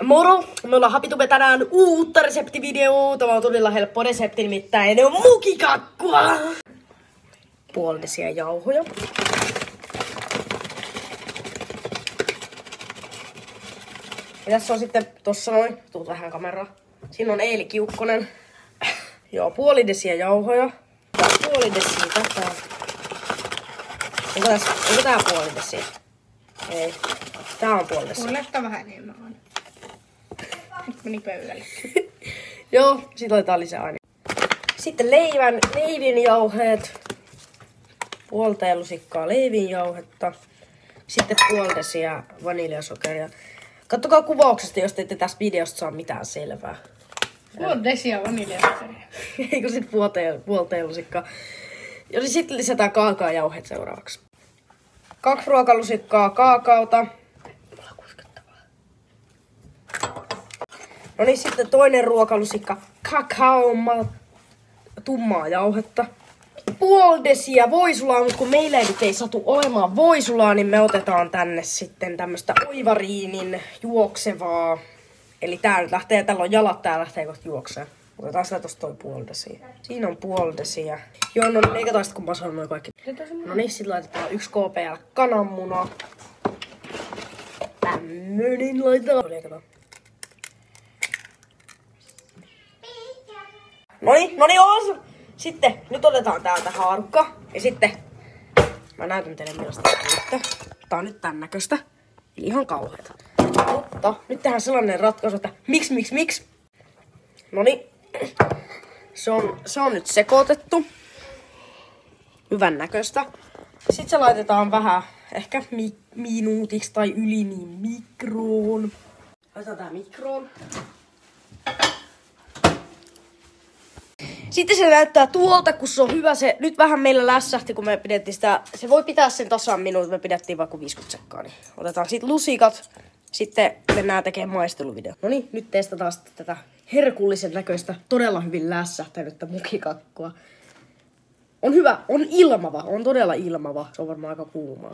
Moro! Me ollaan Hapitube tänään uutta reseptivideoa. Tämä on todella helppo resepti, nimittäin ne on mukikakkua! Puolisia jauhoja. Ja tässä on sitten tossa noin, tuut vähän kameraa. Siinä on Eeli Kiukkonen. Joo, puoli desiä jauhoja. Ja puoli desiä tätä. Onko tää puoli desiä? Ei. Tää on puoli desiä. Mulle ehkä vähän enemmän on. Nyt meni pöydälle. Joo, sit laitetaan lisää aina. Sitten leivinjauheet. Puolta lusikkaa leivinjauhetta. Sitten puoli desiä vaniljasokeria. Kattokaa kuvauksesta, jos te ette tästä videosta saa mitään selvää. Puoli desiä vaniljasokeria. Eikö sit puolta lusikkaa? Ja sitten lisätään kaakaojauheet seuraavaksi. 2 ruokalusikkaa kaakaota. No niin, sitten toinen ruokalusikka tummaa jauhetta. Puoli desiä voisulaa, mutta kun meillä ei satu olemaan voisulaa, niin me otetaan tänne sitten tämmöstä oivariinin juoksevaa. Eli tää nyt lähtee, tällä on jalat, tää lähtee kohta juokseen. Otetaan sitä tosta toi puoli desiä. Siinä on puoli desiä. Joo, no leikataan sit kun mä sanon noin kaikki. No niin, sit laitetaan 1 kpl kananmuna. Tämmönen laitetaan. Leikataan. Noniin, oos! Sitten, nyt otetaan täältä haarukka. Ja sitten, mä näytän teille millaista tää nyt. Tää on nyt tän näköistä. Eli ihan kauheeta. Mutta nyt tehdään sellainen ratkaisu, että miksi? Noniin. Se on nyt sekoitettu. Hyvän näköistä. Sitten se laitetaan vähän, ehkä minuutiksi tai yli niin mikroon. Laitetaan tää mikroon. Sitten se näyttää tuolta, kun se on hyvä. Se nyt vähän meillä lässähti, kun me pidettiin sitä. Se voi pitää sen tasan minuutin, me pidettiin vaikka 50 sekkaa. Niin otetaan siitä lusikat. Sitten mennään tekemään maisteluvideo. No niin, nyt testataan sitten tätä herkullisen näköistä, todella hyvin lässähtänyttä mukikakkua. On hyvä, on ilmava, on todella ilmava. Se on varmaan aika kuumaa.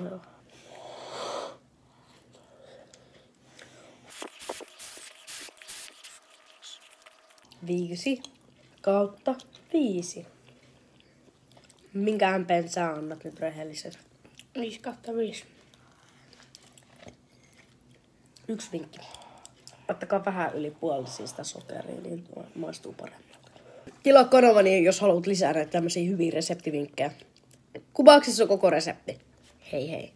5/5. Minkä ämpeen sä annat nyt rehellisesti? 5/5. 1 vinkki. Ottakaa vähän yli puoli sitä sokeria, niin maistuu paremmin. Tilaa kanavani, jos haluat lisää näitä tämmöisiä hyviä reseptivinkkejä. Kuvauksessa on koko resepti. Hei hei.